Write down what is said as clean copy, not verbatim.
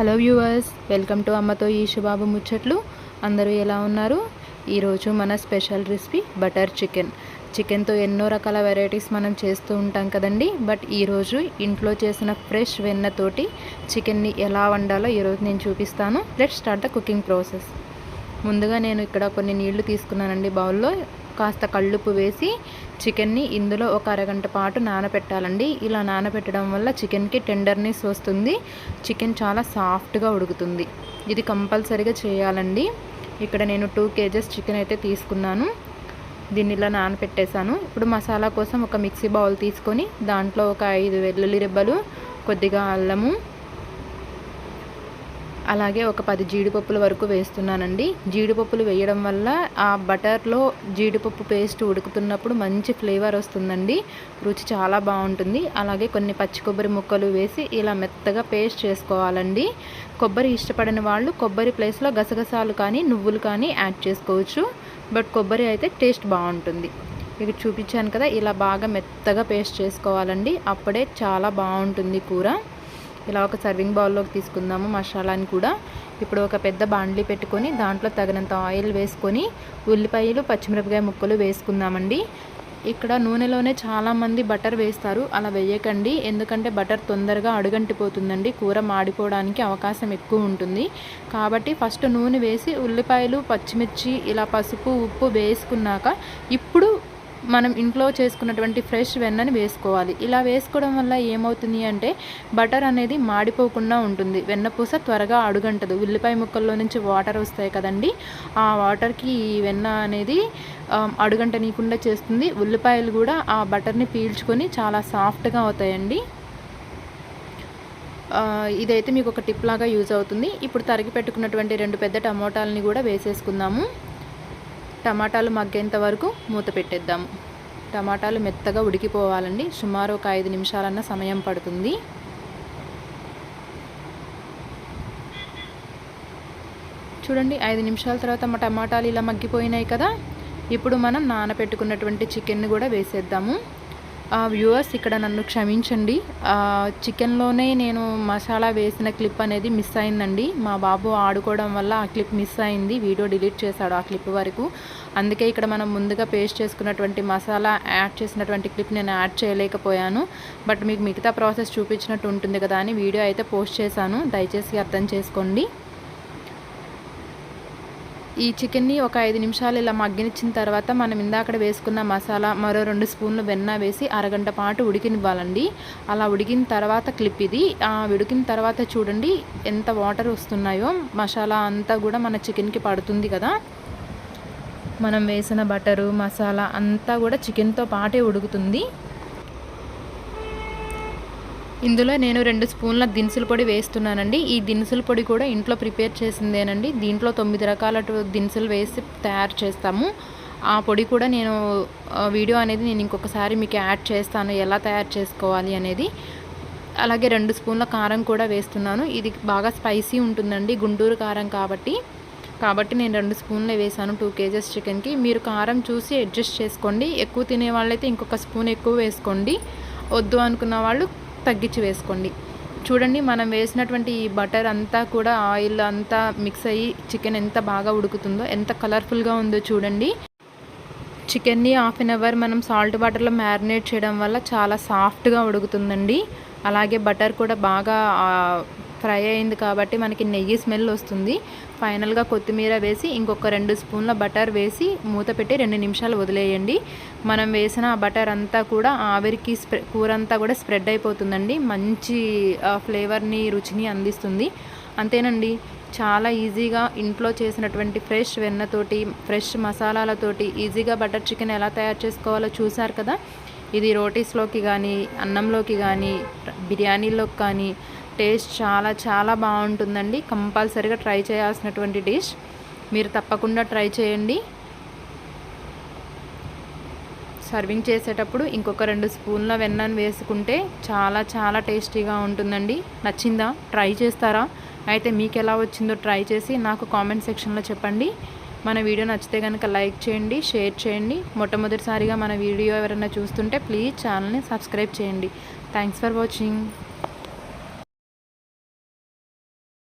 Hello viewers, welcome to అమ్మతో ఈశుబాబు ముచ్చట్లు. అందరూ ఎలా ఉన్నారు? ఈరోజు మన స్పెషల్ రెసిపీ బటర్ చికెన్తో ఎన్నో రకాల వెరైటీస్ మనం చేస్తూ ఉంటాం కదండి. బట్ ఈరోజు ఇంట్లో చేసిన ఫ్రెష్ వెన్నతోటి చికెన్ని ఎలా వండాలో ఈరోజు నేను చూపిస్తాను. Let's start the cooking process. ముందుగా నేను ఇక్కడ కొన్ని నీళ్లు తీసుకున్నానండి బౌల్లో. కాస్త కళ్ళుప్పు వేసి చికెన్ని ఇందులో ఒక అరగంట పాటు నానబెట్టాలండి. ఇలా నానబెట్టడం వల్ల చికెన్కి టెండర్నెస్ వస్తుంది, చికెన్ చాలా సాఫ్ట్గా ఉడుకుతుంది. ఇది కంపల్సరీగా చేయాలండి. ఇక్కడ నేను 2 kgs చికెన్ అయితే తీసుకున్నాను. దీన్ని ఇలా నానబెట్టేశాను. ఇప్పుడు మసాలా కోసం ఒక మిక్సీ బౌల్ తీసుకొని దాంట్లో ఒక 5 వెల్లుల్లి రెబ్బలు, కొద్దిగా అల్లము, అలాగే ఒక 10 జీడిపప్పుల వరకు వేస్తున్నానండి. జీడిపప్పులు వేయడం వల్ల ఆ బటర్లో జీడిపప్పు పేస్ట్ ఉడుకుతున్నప్పుడు మంచి ఫ్లేవర్ వస్తుందండి, రుచి చాలా బాగుంటుంది. అలాగే కొన్ని పచ్చి కొబ్బరి ముక్కలు వేసి ఇలా మెత్తగా పేస్ట్ చేసుకోవాలండి. కొబ్బరి ఇష్టపడని వాళ్ళు కొబ్బరి ప్లేస్లో గసగసాలు కానీ నువ్వులు కానీ యాడ్ చేసుకోవచ్చు. బట్ కొబ్బరి అయితే టేస్ట్ బాగుంటుంది. ఇక చూపించాను కదా, ఇలా బాగా మెత్తగా పేస్ట్ చేసుకోవాలండి. అప్పుడే చాలా బాగుంటుంది కూర. ఇలా ఒక సర్వింగ్ బౌల్లోకి తీసుకుందాము మసాలాని కూడా. ఇప్పుడు ఒక పెద్ద బాండ్లీ పెట్టుకొని దాంట్లో తగినంత ఆయిల్ వేసుకొని ఉల్లిపాయలు, పచ్చిమిరపకాయ ముక్కలు వేసుకుందామండి. ఇక్కడ నూనెలోనే చాలామంది బటర్ వేస్తారు. అలా వేయకండి, ఎందుకంటే బటర్ తొందరగా అడుగంటిపోతుందండి, కూర మాడిపోవడానికి అవకాశం ఎక్కువ ఉంటుంది. కాబట్టి ఫస్ట్ నూనె వేసి ఉల్లిపాయలు, పచ్చిమిర్చి, ఇలా పసుపు, ఉప్పు వేసుకున్నాక ఇప్పుడు మనం ఇంట్లో చేసుకున్నటువంటి ఫ్రెష్ వెన్నని వేసుకోవాలి. ఇలా వేసుకోవడం వల్ల ఏమవుతుంది అంటే బటర్ అనేది మాడిపోకుండా ఉంటుంది. వెన్నపూస త్వరగా అడుగంటదు. ఉల్లిపాయ ముక్కల్లో నుంచి వాటర్ వస్తాయి కదండి, ఆ వాటర్కి ఈ వెన్న అనేది అడుగంటనీయకుండా చేస్తుంది. ఉల్లిపాయలు కూడా ఆ బటర్ని పీల్చుకొని చాలా సాఫ్ట్గా అవుతాయండి. ఇదైతే మీకు ఒక టిప్ లాగా యూజ్ అవుతుంది. ఇప్పుడు తరిగి పెట్టుకున్నటువంటి 2 పెద్ద టమోటాలని కూడా వేసేసుకుందాము. టమాటాలు మగ్గేంత వరకు మూత పెట్టేద్దాము. టమాటాలు మెత్తగా ఉడికిపోవాలండి. సుమారు ఒక 5 నిమిషాలన్న సమయం పడుతుంది. చూడండి, 5 నిమిషాల తర్వాత మా టమాటాలు ఇలా మగ్గిపోయినాయి కదా. ఇప్పుడు మనం నానబెట్టుకున్నటువంటి చికెన్ని కూడా వేసేద్దాము. వ్యూవర్స్, ఇక్కడ నన్ను క్షమించండి, చికెన్లోనే నేను మసాలా వేసిన క్లిప్ అనేది మిస్ అయిందండి. మా బాబు ఆడుకోవడం వల్ల ఆ క్లిప్ మిస్ అయింది, వీడియో డిలీట్ చేశాడు ఆ క్లిప్ వరకు. అందుకే ఇక్కడ మనం ముందుగా పేస్ట్ చేసుకున్నటువంటి మసాలా యాడ్ చేసినటువంటి క్లిప్ నేను యాడ్ చేయలేకపోయాను. బట్ మీకు మిగతా ప్రాసెస్ చూపించినట్టు ఉంటుంది కదా అని వీడియో అయితే పోస్ట్ చేశాను, దయచేసి అర్థం చేసుకోండి. ఈ చికెన్ని ఒక 5 నిమిషాలు ఇలా మగ్గనిచ్చిన తర్వాత మనం ఇందాక వేసుకున్న మసాలా, మరో 2 స్పూన్లు వెన్న వేసి అరగంట పాటు ఉడికినివ్వాలండి. అలా ఉడికిన తర్వాత క్లిప్ ఇది. ఉడికిన తర్వాత చూడండి ఎంత వాటర్ వస్తున్నాయో, మసాలా అంతా కూడా మన చికెన్కి పడుతుంది కదా. మనం వేసిన బటరు, మసాలా అంతా కూడా చికెన్తో పాటే ఉడుకుతుంది. ఇందులో నేను 2 స్పూన్ల దినుసుల పొడి వేస్తున్నానండి. ఈ దినుసుల పొడి కూడా ఇంట్లో ప్రిపేర్ చేసిందేనండి. దీంట్లో 9 రకాల దినుసులు వేసి తయారు చేస్తాము. ఆ పొడి కూడా నేను వీడియో అనేది నేను ఇంకొకసారి మీకు యాడ్ చేస్తాను, ఎలా తయారు చేసుకోవాలి అనేది. అలాగే 2 స్పూన్ల కారం కూడా వేస్తున్నాను. ఇది బాగా స్పైసీ ఉంటుందండి, గుంటూరు కారం కాబట్టి నేను 2 స్పూన్లే వేసాను 2 kgs చికెన్కి. మీరు కారం చూసి అడ్జస్ట్ చేసుకోండి. ఎక్కువ తినే వాళ్ళైతే ఇంకొక స్పూన్ ఎక్కువ వేసుకోండి, వద్దు అనుకున్న వాళ్ళు తగ్గించి వేసుకోండి. చూడండి, మనం వేసినటువంటి ఈ బటర్ అంతా కూడా ఆయిల్ అంతా మిక్స్ అయ్యి చికెన్ ఎంత బాగా ఉడుకుతుందో, ఎంత కలర్ఫుల్గా ఉందో చూడండి. చికెన్ని 1/2 అవర్ మనం సాల్ట్ వాటర్లో మ్యారినేట్ చేయడం వల్ల చాలా సాఫ్ట్గా ఉడుకుతుందండి. అలాగే బటర్ కూడా బాగా ఫ్రై అయింది కాబట్టి మనకి నెయ్యి స్మెల్ వస్తుంది. ఫైనల్గా కొత్తిమీర వేసి ఇంకొక 2 స్పూన్ల బటర్ వేసి మూత పెట్టి 2 నిమిషాలు వదిలేయండి. మనం వేసిన బటర్ అంతా కూడా ఆవిరికి కూర అంతా కూడా స్ప్రెడ్ అయిపోతుందండి, మంచి ఫ్లేవర్ని, రుచిని అందిస్తుంది. అంతేనండి, చాలా ఈజీగా ఇంట్లో చేసినటువంటి ఫ్రెష్ వెన్నతోటి, ఫ్రెష్ మసాలాలతోటి ఈజీగా బటర్ చికెన్ ఎలా తయారు చేసుకోవాలో చూసారు కదా. ఇది రోటీస్లోకి కానీ, అన్నంలోకి కానీ, బిర్యానీలోకి కానీ టేస్ట్ చాలా చాలా బాగుంటుందండి. కంపల్సరీగా ట్రై చేయాల్సినటువంటి డిష్, మీరు తప్పకుండా ట్రై చేయండి. సర్వింగ్ చేసేటప్పుడు ఇంకొక 2 స్పూన్ల వెన్నను వేసుకుంటే చాలా చాలా టేస్టీగా ఉంటుందండి. నచ్చిందా? ట్రై చేస్తారా? అయితే మీకు ఎలా వచ్చిందో ట్రై చేసి నాకు కామెంట్ సెక్షన్లో చెప్పండి. మన వీడియో నచ్చితే కనుక లైక్ చేయండి, షేర్ చేయండి. మొట్టమొదటిసారిగా మన వీడియో ఎవరైనా చూస్తుంటే ప్లీజ్ ఛానల్ని సబ్స్క్రైబ్ చేయండి. Thanks for watching.